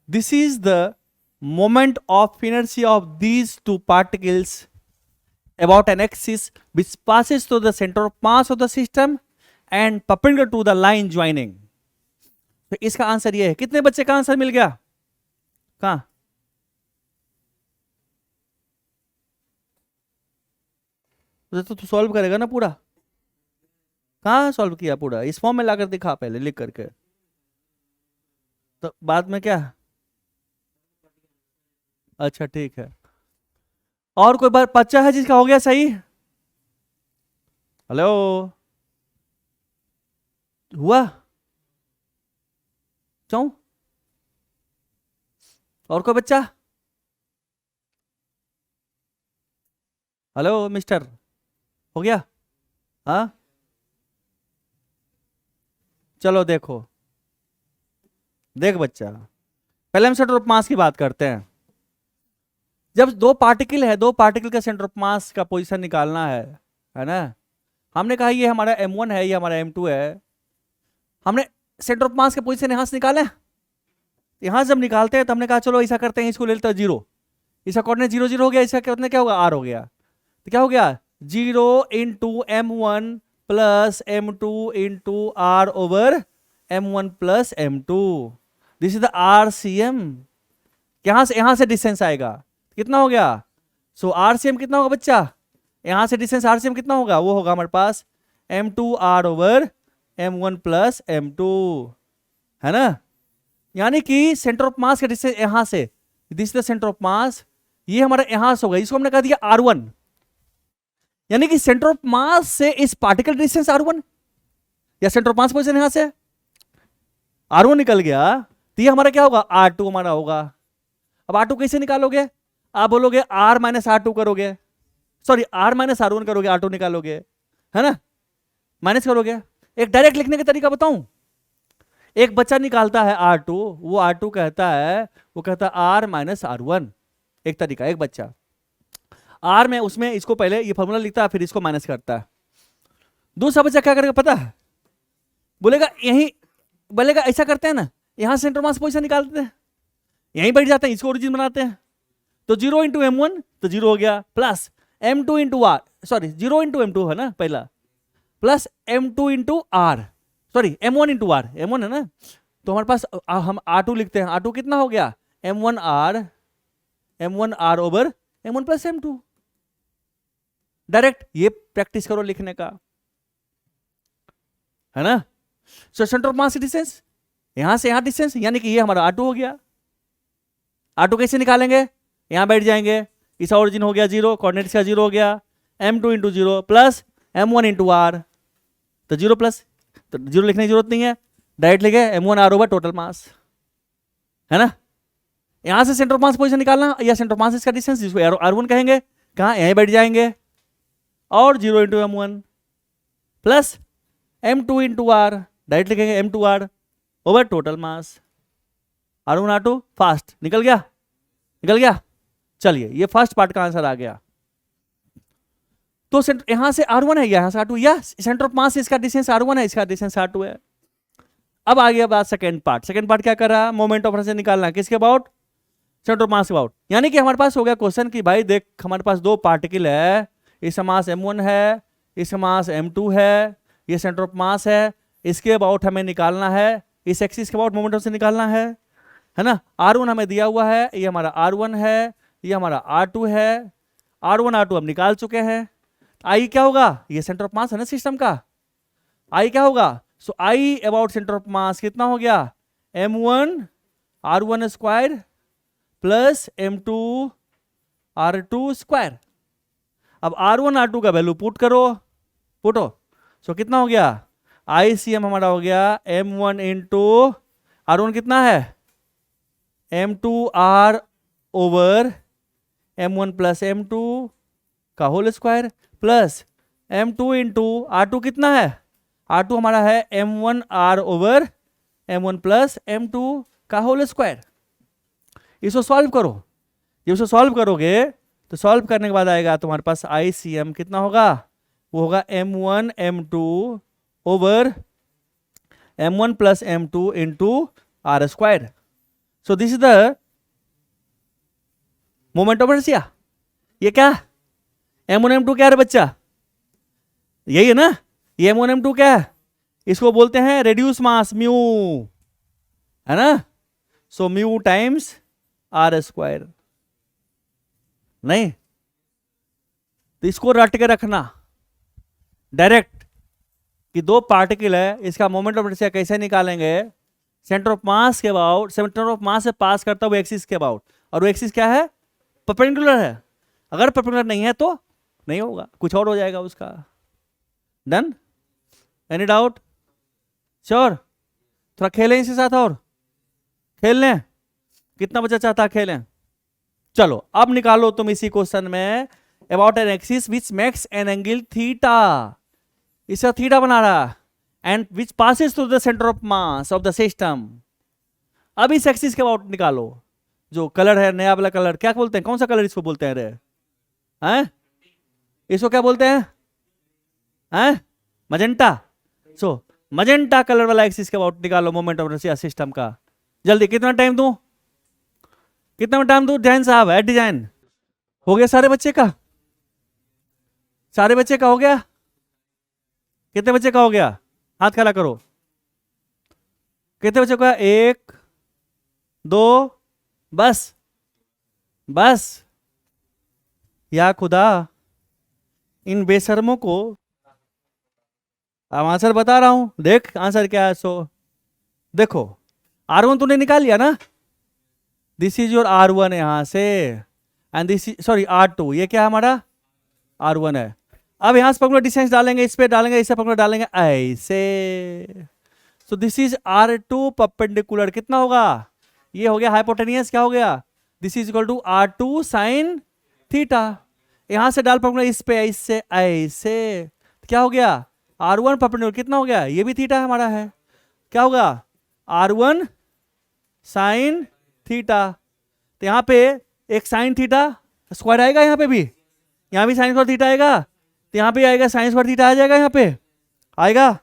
This is the moment of inertia of these two particles about an axis which passes through the center of mass of the system and perpendicular to the line joining. तो इसका answer ये है। कितने बच्चे का answer मिल गया? कहां? तो तू सॉल्व करेगा ना पूरा? कहां सॉल्व किया पूरा? इस फॉर्म में लाकर दिखा पहले लिख करके, तो बाद में क्या? अच्छा ठीक है। और कोई बार बच्चा है जिसका हो गया सही? हेलो, हुआ? क्यों? और कोई बच्चा? हेलो मिस्टर, हो गया? हाँ, चलो देखो, देख बच्चा, पहले हम सेंटर ऑफ मास की बात करते हैं। जब दो पार्टिकल है, दो पार्टिकल का सेंटर ऑफ मास का पोजीशन निकालना है ना। हमने कहा ये हमारा m1 है, ये हमारा m2 है। हमने सेंटर ऑफ मास का पोजीशन यहां से निकाले। यहां से जब निकालते हैं तो हमने कहा चलो ऐसा करते हैं, इसको ले लेते हैं 0, इसका कोऑर्डिनेट 0 0 हो गया, इसका कोऑर्डिनेट क्या होगा? r हो गया। तो क्या हो गया? 0 into m1 plus m2 into r over m1 plus m2। This is the RCM। यहां से डिस्टेंस आएगा, कितना हो गया? सो RCM कितना होगा बच्चा? यहां से डिस्टेंस RCM कितना होगा? वो होगा हमारे पास m2r over m1 plus m2, है ना। यानी कि सेंटर ऑफ मास का डिस्टेंस यहां से, this is the centre of मास, ये हमारा यहां से होगा, इसको हमने कह दिया r1। यानी कि सेंटर ऑफ मास से इस पार्टिकल डिस्टेंस r1, या सेंटर ऑफ मास पोजीशन यहां से r1 निकल गया, तो ये हमारा क्या होगा? r2 हमारा होगा। अब r2 कैसे निकालोगे? आप बोलोगे r माइनस r2 करोगे, सॉरी r माइनस r1 करोगे, r2 निकालोगे, है ना, माइनस करोगे। एक डायरेक्ट लिखने का तरीका बताऊं। एक बच्चा निकालता है r2, वो r2 कहता है, वो कहता है r माइनस r1, एक तरीका, एक बच्चा। आर में उसमें इसको पहले ये फॉर्मूला लिखता है, फिर इसको माइनस करता है। दूसरा बच्चा क्या करेगा पता है, बोलेगा यही, बोलेगा ऐसा करते हैं ना, यहां सेंटर मास पोजीशन निकालते हैं, यहीं बैठ जाते हैं, इसको ओरिजिन बनाते हैं। तो 0 इंटू m1 तो 0 हो गया, plus m2 into r, sorry 0 into m2 है ना पहला, plus m2 into r, sorry m1 into r, m1 है ना, तो हमारे पास हम r2 लिखते हैं, r2 कितना हो गया m1r over m1 plus m2। Direct ये प्रैक्टिस करो लिखने का, है ना। So centre of mass distance, यहां से यहां डिस्टेंस, यानी कि ये हमारा r2 हो गया। r2 कैसे निकालेंगे, यहां बैठ जाएंगे, इस ओरिजिन हो गया 0, कोऑर्डिनेट्स का 0 हो गया, m2 into 0 plus m1 into are, तो 0 प्लस, तो 0 लिखने की जरूरत नहीं है, डायरेक्ट लिखे m1r ओवर टोटल मास, है ना। यहां से सेंटर ऑफ मास पोजीशन निकालना, या सेंटर ऑफ मास इसका डिस्टेंस, जिसको r1 कहेंगे, कहां यहीं बैठ जाएंगे, और 0 into m1 plus m2 into r, direct लिखेंगे m2r over total mass, r1 r2 fast निकल गया, निकल गया। चलिए ये फर्स्ट पार्ट का आंसर आ गया। तो यहां से r1 है, यहां से r2, या सेंटर ऑफ मास इसका डिस्टेंस r1 है, इसका डिस्टेंस r2 है। अब आ गया बात सेकंड पार्ट। सेकंड पार्ट क्या कर रहा है, मोमेंट ऑफ इनर्शिया निकालना, किसके अबाउट, सेंटर ऑफ मास के अबाउट। यानी कि हमारे पास हो गया क्वेश्चन कि भाई देख हमारे पास दो पार्टिकल है, इसका मास m1 है, इसका मास m2 है, ये सेंटर ऑफ मास है, इसके अबाउट हमें निकालना है, इस एक्सिस के अबाउट मोमेंट ऑफ से निकालना है ना। r1 हमें दिया हुआ है, ये हमारा r1 है, ये हमारा r2 है, r1 r2 हम निकाल चुके हैं। i क्या होगा, ये सेंटर ऑफ मास है ना सिस्टम का, i क्या होगा, सो i अबाउट सेंटर ऑफ मास कितना हो गया, m1 r1 square plus m2 r2 square. अब r1 r2 का वैल्यू पुट करो, पुटो, सो कितना हो गया, ICM हमारा हो गया m1 इंटू r1 कितना है m2r over m1 plus m2 का whole square, plus m2 into r2 कितना है, r2 हमारा है m1r over m1 plus m2 का होल स्क्वायर। इसको सॉल्व करो, जब इसको सॉल्व करोगे तो सॉल्व करने के बाद आएगा तुम्हारे पास ICM कितना होगा, वो होगा m1 m2 over m1 plus m2 into r square. So this is the moment of inertia. ये क्या m1 m2 क्या है बच्चा, यही है ना, ये m1 m2 क्या है, इसको बोलते हैं रेड्यूस मास म्यू, है ना। So mu times r square, नहीं तो इसको रट के रखना डायरेक्ट कि दो पार्टिकल है, इसका मोमेंट ऑफ इनर्शिया कैसे निकालेंगे, सेंटर ऑफ मास के अबाउट, सेंटर ऑफ मास से पास करता हुआ एक्सिस के अबाउट, और वो एक्सिस क्या है, परपेंडिकुलर है। अगर परपेंडिकुलर नहीं है तो नहीं होगा, कुछ और हो जाएगा उसका। Done, any doubt, sure. थोड़ा खेलें इसके साथ, और खेल लें, कितना बच्चा चाहता है खेलें। चलो अब निकालो तुम इसी क्वेश्चन में about an axis which makes an angle theta, इसका थीटा बना रहा, and which passes through the centre of mass of the system. अब इस एक्सिस के अबाउट निकालो, जो कलर है नया वाला कलर, क्या बोलते हैं, कौन सा कलर इसको बोलते हैं रे, हैं इसको क्या बोलते हैं, हैं मजेंटा। सो मजेंटा कलर वाला एक्सिस के अबाउट निकालो मोमेंट ऑफ इनर्शिया सिस्टम का। जल्दी, कितना टाइम दूं, कितना टाइम दूं, डिजाइन साहब है, डिजाइन हो गया सारे बच्चे का, सारे बच्चे का हो गया, कितने बच्चे का हो गया, हाथ खड़ा करो, कितने बच्चों का, 1 2, बस बस। या खुदा इन बेशर्मों को, अब आंसर बता रहा हूं, देख आंसर क्या है। सो देखो R1 तूने निकाल लिया ना, दिस इज योर R1 यहां से, and this is sorry R2, ये क्या हमारा R1 है। अब यहां से परपेंडिकुलर डिस्टेंस डालेंगे, इस पे डालेंगे, इससे परपेंडिकुलर डालेंगे ऐसे। सो दिस इज R2 परपेंडिकुलर, कितना होगा, ये हो गया हाइपोटेनियस, क्या हो गया, this is equal to R2 sine theta. यहां से डाल परपेंडिकुलर इस पे, इससे ऐसे, क्या हो गया R1 परपेंडिकुलर कितना हो गया, ये भी थीटा हमारा है, क्या होगा R1 साइन थीटा। तो यहां पे एक साइन थीटा स्क्वायर आएगा, यहां पे भी यहाँ भी साइन स्क्वायर थीटा आएगा, तो यहाँ पे आएगा साइन स्क्वायर थीटा आ जाएगा, यहाँ पे आएगा,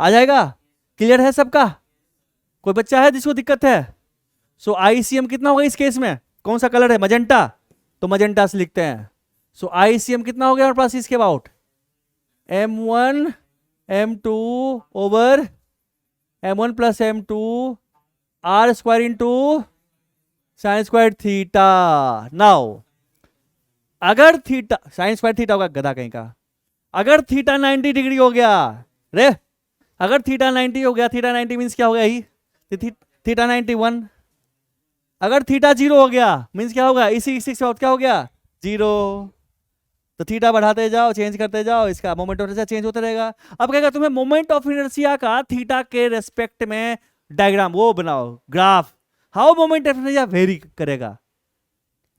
आ जाएगा। क्लियर है सबका? कोई बच्चा है जिसको दिक्कत है? सो आईसीएम कितना होगा इस केस में? कौन सा कलर है? मजेंटा, तो मजेंटा से लिखते हैं। सो आईसीएम कितना हो गया हमारे पास इसके about? m1 m2 over m1 plus m2 r square into sine square theta. Now अगर थीटा साइन स्क्वायर थीटा होगा, गधा कहीं का, अगर थीटा 90 डिग्री हो गया रे, अगर थीटा 90 हो गया, थीटा 90 मीन्स क्या हो गया ही? थीटा 91। अगर थीटा 0 हो गया मीन्स क्या होगा? इसी से क्या हो गया? 0। तो थीटा बढ़ाते जाओ, चेंज करते जाओ, इसका मोमेंट ऑफ इनर्शिया चेंज होता रहेगा। अब कहेगा तुम्हें मोमेंट ऑफ इनर्शिया का थीटा के रेस्पेक्ट में डायग्राम वो बनाओ, graph, how moment of inertia vary करेगा,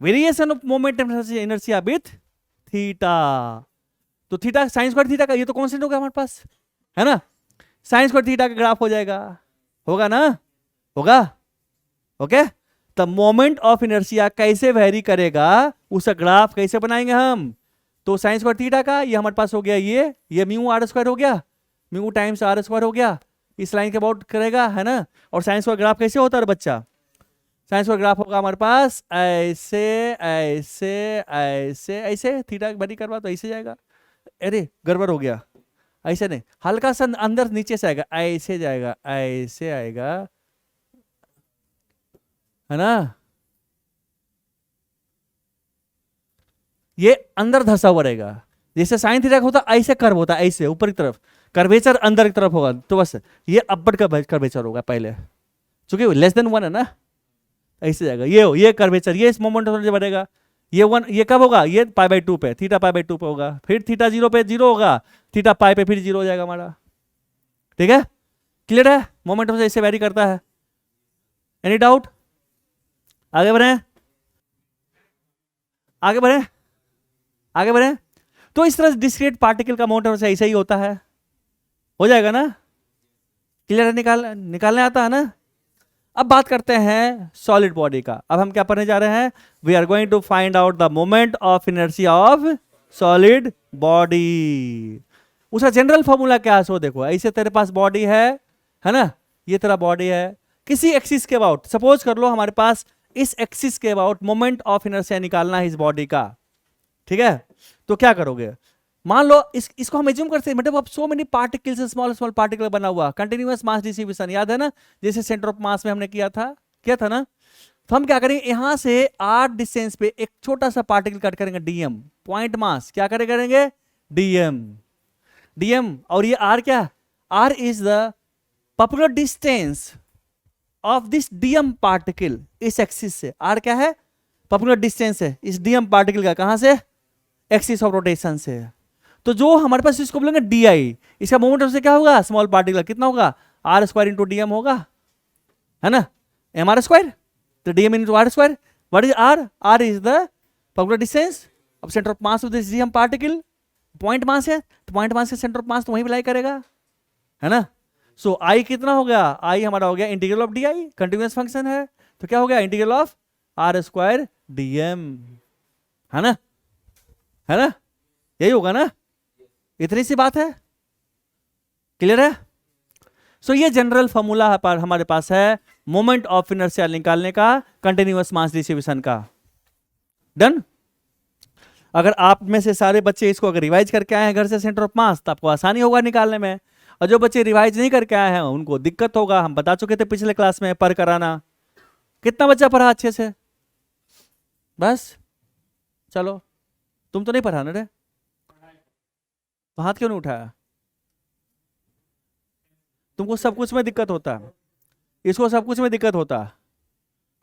variation of moment of inertia with theta. तो थीटा साइन स्क्वायर थीटा का ये तो कांस्टेंट होगा हमारे पास, है ना? साइन स्क्वायर थीटा का ग्राफ हो जाएगा, होगा ना? होगा, ओके। तो मोमेंट ऑफ इनर्शिया कैसे वेरी करेगा, उसका ग्राफ कैसे बनाएंगे हम? तो साइन स्क्वायर थीटा का ये हमारे पास हो गया, ये म्यू आर स्क्वायर हो गया, म्यू टाइम्स आर स्क्वायर हो गया, इस लाइन के अबाउट करेगा, है ना? और साइन स्क्वायर ग्राफ कैसे होता है बच्चा? साइन स्क्वायर ग्राफ होगा हमारे पास ऐसे ऐसे ऐसे ऐसे, थीटा वेरी करवा तो ऐसे जाएगा। अरे गड़बड़ हो गया, ऐसे नहीं, हल्का सा अंदर नीचे से आएगा, ऐसे जाएगा, ऐसे आएगा, है ना? ये अंदर धसा हुआ रहेगा, जैसे साइन थीटा होता ऐसे कर्व होता है, ऐसे ऊपर की तरफ कर्वेचर अंदर की तरफ होगा, तो बस ये अपवर्ड का कर्वेचर होगा पहले, क्योंकि लेस देन 1 है ना, ऐसे जाएगा। ये कर्वेचर, ये इस मोमेंट ऑफ बढ़ेगा, ये 1, ये कब होगा? ये π/2 पे, थीटा π/2 पे होगा, फिर थीटा 0 पे 0 होगा, थीटा पाई पे फिर 0 हो जाएगा हमारा। ठीक है, क्लियर है? मोमेंट ऑफ ऐसे वेरी करता है। Any doubt? आगे बढ़े, आगे बढ़े, आगे बढ़े। तो इस तरह डिस्क्रीट पार्टिकल का मोमेंट ऑफ ऐसा ही होता है, हो जाएगा ना? क्लियर है? निकालने आता है ना? अब बात करते हैं सॉलिड बॉडी का। अब हम क्या पढ़ने जा रहे हैं? We are going to find out the moment of inertia of solid body. उसका जनरल फॉर्मूला क्या है? सो देखो, ऐसे तेरे पास बॉडी है ना, ये तेरा बॉडी है, किसी एक्सिस के अबाउट, सपोज कर लो हमारे पास इस एक्सिस के अबाउट मोमेंट ऑफ इनर्शिया निकालना है इस बॉडी का। ठीक है, तो क्या करोगे? मान लो इसको हम एज्यूम करते हैं, मतलब अब so many particles, small small particle बना हुआ, कंटिन्यूअस मास डिस्ट्रीब्यूशन, याद है ना? जैसे सेंटर ऑफ मास में हमने किया था ना? तो हम क्या करेंगे, यहां से r डिस्टेंस पे एक छोटा सा पार्टिकल कट करेंगे, dm, पॉइंट मास, क्या करेंगे? dm। और ये r क्या? r is the popular distance of this dm particle इस एक्सिस से। r क्या है? पॉपुलर डिस्टेंस है इस dm पार्टिकल का, कहां से? एक्सिस ऑफ रोटेशन से। तो जो हमारे पास इसको बोलेंगे di, इसका मोमेंट ऑफ से क्या होगा? स्मॉल पार्टिकल कितना होगा? r स्क्वायर इंटू dm होगा, है ना? mr स्क्वायर, तो dm into r square. What is r? r is the popular distance of centre of mass of this dm particle. Point mass है, तो पॉइंट मास के centre of मास तो वहीं लाई करेगा, है ना? सो i कितना हो गया? i हमारा हो गया integral of di, continuous function है, तो क्या हो गया? Integral of r square dm, है ना? है ना? यही होगा ना? इतनी सी बात है, क्लियर है? सो ये जनरल फॉर्मूला पर हमारे पास है मोमेंट ऑफ इनर्शिया निकालने का, कंटिन्यूअस मास डिस्ट्रीब्यूशन का। डन? अगर आप में से सारे बच्चे इसको अगर रिवाइज करके आए हैं घर से सेंटर ऑफ मास, तो आपको आसानी होगा निकालने में, और जो बच्चे रिवाइज नहीं करके आए हैं उनको दिक्कत होगा। हम बता चुके थे पिछले क्लास में पर कराना। कितना बच्चा पढ़ा अच्छे से? बस, चलो, तुम तो नहीं पढ़ा ना रे, तो हाथ क्यों नहीं उठाया? तुमको सब कुछ में दिक्कत होता है, इसको सब कुछ में दिक्कत होता है,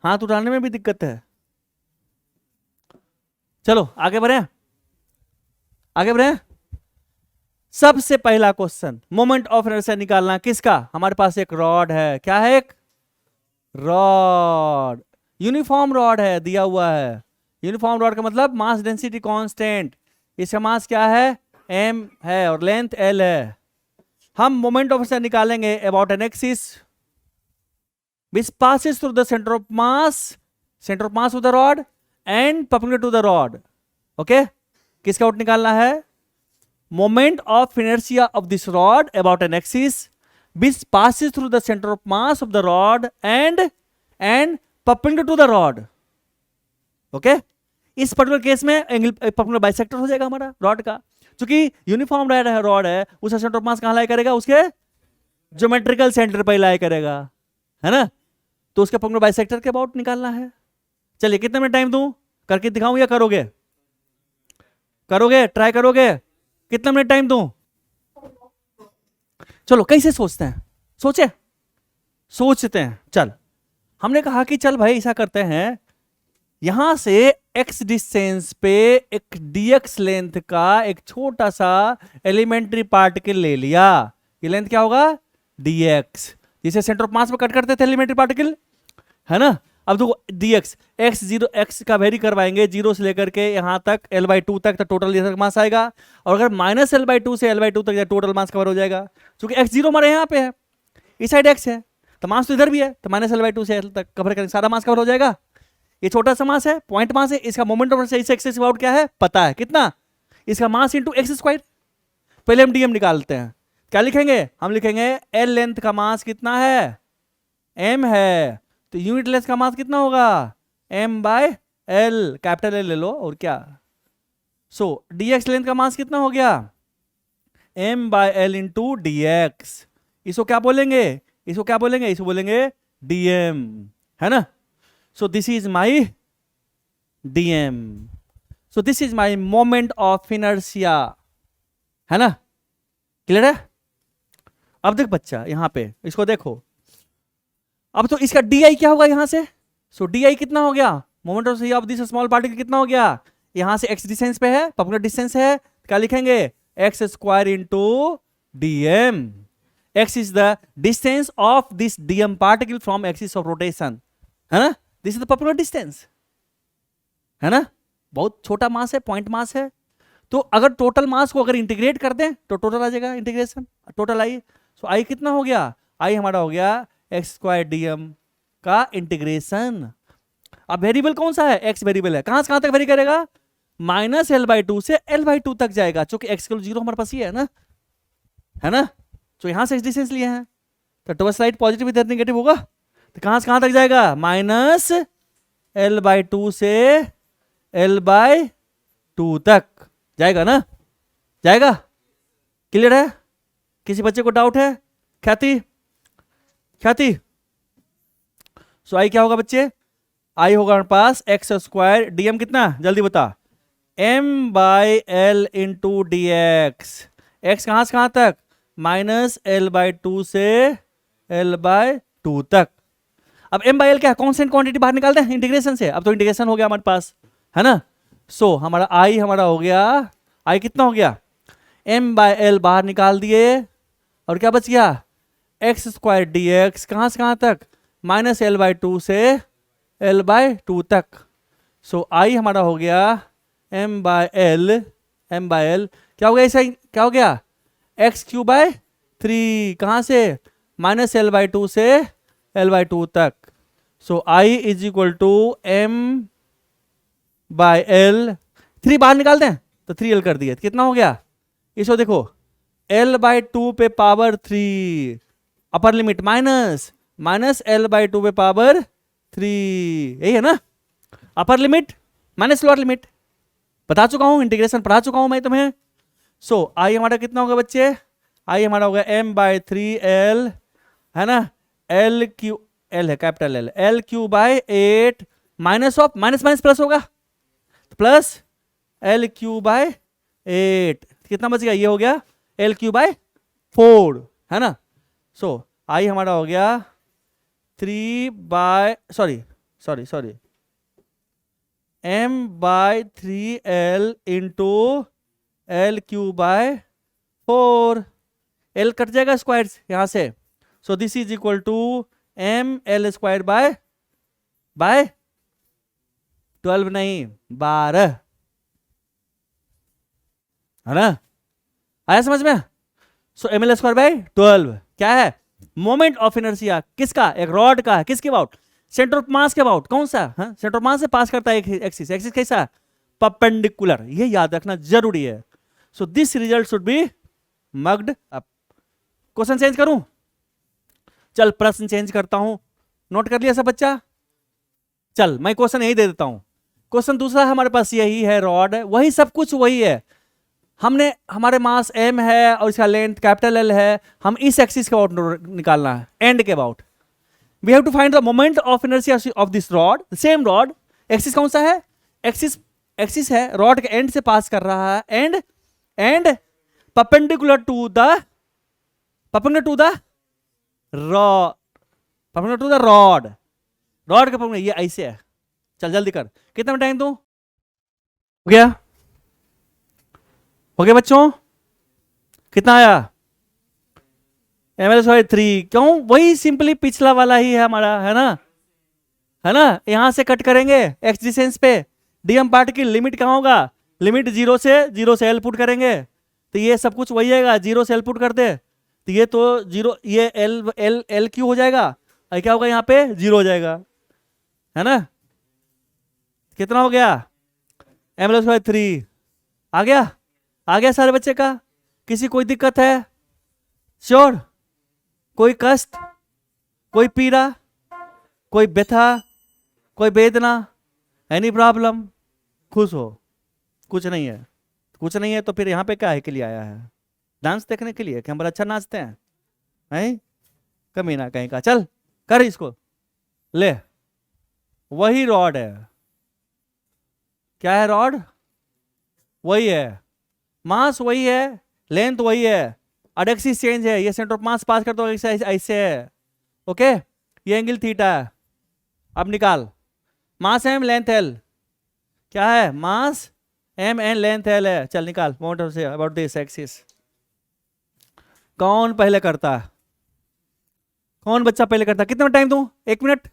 हाथ उठाने में भी दिक्कत है। चलो आगे बढ़े, आगे बढ़े। सबसे पहला क्वेश्चन, मोमेंट ऑफ इनर्शिया निकालना किसका? हमारे पास एक रॉड है, क्या है? एक रॉड, यूनिफॉर्म रॉड है, दिया हुआ है। यूनिफॉर्म रॉड का मतलब मास डेंसिटी कांस्टेंट, इसका मास क्या है? m है और लेंथ l है। हम मोमेंट ऑफ इनर्शिया निकालेंगे about an axis which passes through the center of mass of the rod and perpendicular to the rod, okay? किसका आउट निकालना है? Moment of inertia of this rod about an axis which passes through the center of mass of the rod and perpendicular to the rod. Okay इस particular case में angle perpendicular bisector हो जाएगा हमारा rod का, क्योंकि uniform rod है, उसका centre of मास कहां लाई करेगा? उसके ज्योमेट्रिकल सेंटर पर लाई करेगा, है ना? तो उसका परपेंडिकुलर बाइसेक्टर के अबाउट निकालना है। चलिए कितने मिनट टाइम दूं, करके दिखाऊं या करोगे? ट्राई करोगे? कितना मिनट टाइम दूं? चलो कैसे सोचते हैं, सोचते हैं। चल हमने कहा कि चल भाई ऐसा करते हैं, यहां से x डिस्टेंस पे एक dx लेंथ का एक छोटा सा एलिमेंट्री पार्टिकल ले लिया। ये लेंथ क्या होगा? dx, जिसे सेंटर ऑफ मास में कट करते थे एलिमेंट्री पार्टिकल, है ना? अब देखो dx x का वेरी करवाएंगे 0 से लेकर के यहां तक l/2 तक, तो टोटल मास आएगा। और अगर माइनस l/2 से l/2 तक टोटल मास कवर हो जाएगा, क्योंकि x0 हमारे यहाँ पे है, इस साइड x है, तो मास तो इधर भी है, तो माइनस l/2 से l तक कवर करेंगे, सारा मास कवर हो जाएगा। ये छोटा सा मास है, पॉइंट मास है, इसका moment of inertia axis about क्या है पता है, कितना? इसका मास इंटू एक्स स्क्वायर। पहले हम dm निकालते हैं, क्या लिखेंगे? हम लिखेंगे l लेंथ का मास कितना है? m है, तो यूनिट लेंथ का मास कितना होगा? m/l, कैपिटल L ले लो, और क्या? सो dx लेंथ का मास कितना हो गया? m/l into dx। इसको क्या बोलेंगे? इसको बोलेंगे dm, है ना? सो this is my dm, so this is my moment of inertia, है ना? क्लियर है? अब देख बच्चा यहां पे इसको देखो, अब तो इसका di क्या होगा यहां से? सो di कितना हो गया? Moment of this small particle कितना हो गया? यहां से x डिस्टेंस पे है, परपेंडिकुलर डिस्टेंस है, क्या लिखेंगे? x square into dm। x is the distance of this dm particle from axis of rotation, है ना? This is the perpendicular distance, है ना? बहुत छोटा मास है, पॉइंट मास है। तो अगर टोटल मास को अगर इंटीग्रेट कर दें तो टोटल आ जाएगा, इंटीग्रेशन टोटल आई। सो आई कितना हो गया? आई हमारा हो गया एक्स स्क्वायर dm का इंटीग्रेशन। अब वेरिएबल कौन सा है? एक्स वेरिएबल है, कहां से कहां तक वेरी करेगा? माइनस l/2 से l/2 तक जाएगा, क्योंकि x के 0 हमारे पास ही है ना? तो यहां से x डिस्टेंस लिए हैं, तो टॉप साइड पॉजिटिव इधर नेगेटिव होगा, तो कहां से कहां तक जाएगा? माइनस l/2 से l/2 तक जाएगा ना? जाएगा? क्लियर है? किसी बच्चे को डाउट है? ख्याति सो आई क्या होगा बच्चे? आई होगा हमारे पास एक्स स्क्वायर dm कितना, जल्दी बता? m/l into dx। x कहां से कहां तक? माइनस l/2 से l/2 तक। अब m/l क्या है? कांस्टेंट क्वांटिटी बाहर निकालते हैं इंटीग्रेशन से, अब तो इंटीग्रेशन हो गया हमारे पास, है ना? सो हमारा आई हमारा हो गया, आई कितना हो गया? m/l बाहर निकाल दिए, और क्या बच गया? एक्स स्क्वायर dx कहां से कहां तक? माइनस l/2 से l/2 तक। सो आई हमारा हो गया m/l क्या हो गया? ऐसा क्या हो गया? x³ कहां से? माइनस l/2 से l/2 तक। सो I is equal to m/l, 3 बाहर निकाल दें तो 3l कर दिए, कितना हो गया? इसको देखो, l/2 पे power 3, upper limit minus l/2 पे पावर 3, यही है ना? Upper limit minus lower limit, बता चुका हूं, इंटीग्रेशन पढ़ा चुका हूं मैं तुम्हें। सो आई हमारा कितना होगा बच्चे? आई हमारा होगा m/3l, है ना? l है capital l3/8 minus of minus plus होगा, प्लस l3/8, कितना बच गया? ये हो गया l3/4, है ना? सो आई हमारा हो गया 3/सॉरी m/3l into l3/4, l cut जाएगा स्क्वायर यहां से। So this is equal to ml square by 12 नहीं 12, है ना? आया समझ में? सो ml स्क्वायर बाय 12 क्या है? मोमेंट ऑफ इनर्शिया किसका? एक रॉड का है, किसके अबाउट? सेंटर ऑफ मास के अबाउट। कौन सा? सेंटर ऑफ मास से पास करता है एक एक्सिस कैसा? परपेंडिकुलर, ये याद रखना जरूरी है। So this result should be mugged up. Question change करूं? चल प्रश्न चेंज करता हूं, नोट कर लिया सब बच्चा? चल मैं क्वेश्चन यही दे देता हूं। क्वेश्चन दूसरा हमारे पास यही है, रॉड है, वही सब कुछ वही है। हमने हमारे मास m है और इसका लेंथ कैपिटल L है, हम इस एक्सिस के अबाउट निकालना है, एंड के about. We have to find the moment of inertia of this rod. Same rod, axis कौन सा है? एक्सिस है, रॉड के एंड से पास कर रहा है, and perpendicular to the rod के परपेंडिकुलर, ये ऐसे है। चल जल्दी कर, कितना टाइम दूं? हो गया बच्चों? कितना आया? ml/3। क्यों? वही सिंपली पिछला वाला ही है हमारा, है ना? यहां से कट करेंगे एक्स डिस्टेंस पे, डीएम पार्ट की लिमिट कहां होगा? लिमिट जीरो से एल पुट करेंगे, तो ये सब कुछ वही आएगा। जीरो से एल पुट कर दे तो ये तो जीरो, ये एल क्यू हो जाएगा, और क्या होगा यहाँ पे? जीरो हो जाएगा, है ना? कितना हो गया? ml/3 आ गया सारे बच्चे का? किसी कोई दिक्कत है? श्योर? कोई कष्ट, कोई पीड़ा, कोई व्यथा, कोई वेदना, एनी प्रॉब्लम? खुश हो? कुछ नहीं है तो फिर यहाँ पे क्या है के लिए आया है? डांस देखने के लिए कि हम बड़ा अच्छा नाचते हैं? कमीना कहीं का। चल कर इसको, ले। वही रॉड है। क्या है? रॉड वही है, मास वही है, लेंथ वही है, और एक्सिस चेंज है। ये सेंटर ऑफ मास पास कर दो ऐसे है, ओके? ये एंगल थीटा है। अब निकाल, मास m लेंथ l। क्या है? मास m एंड लेंथ l है। चल निकाल moment say about this axis. कौन पहले करता है? कौन बच्चा पहले करता है? कितना टाइम दूं? 1 मिनट,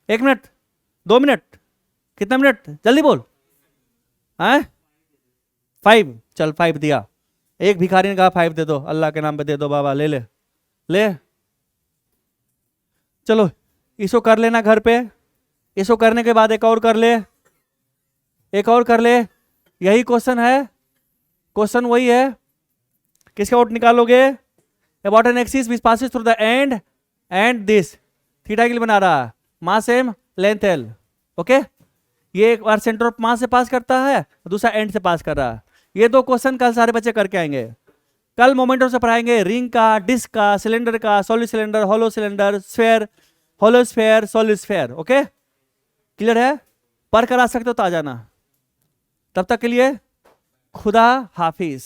1 मिनट, 2 मिनट, कितना मिनट? जल्दी बोल। 5? चल 5 दिया। एक भिखारी ने कहा 5 दे दो, अल्लाह के नाम पे दे दो बाबा, ले। चलो इसको कर लेना घर पे। इसको करने के बाद एक और कर ले, यही क्वेश्चन है। क्वेश्चन वही है, किसका आउट निकालोगे? About an axis which passes through the end this theta के लिए बना रहा है, मास m लेंथ l, ओके? ये एक बार सेंटर ऑफ मास से पास करता है, दूसरा एंड से पास कर रहा है। ये 2 क्वेश्चन कल सारे बच्चे करके आएंगे। कल मोमेंटम से पढ़ाएंगे रिंग का, डिस्क का, सिलेंडर का, solid cylinder, hollow cylinder, sphere, hollow sphere, solid sphere, okay? Clear है? पर करा सकते हो तो आ जाना। तब तक के लिए खुदा हाफिज।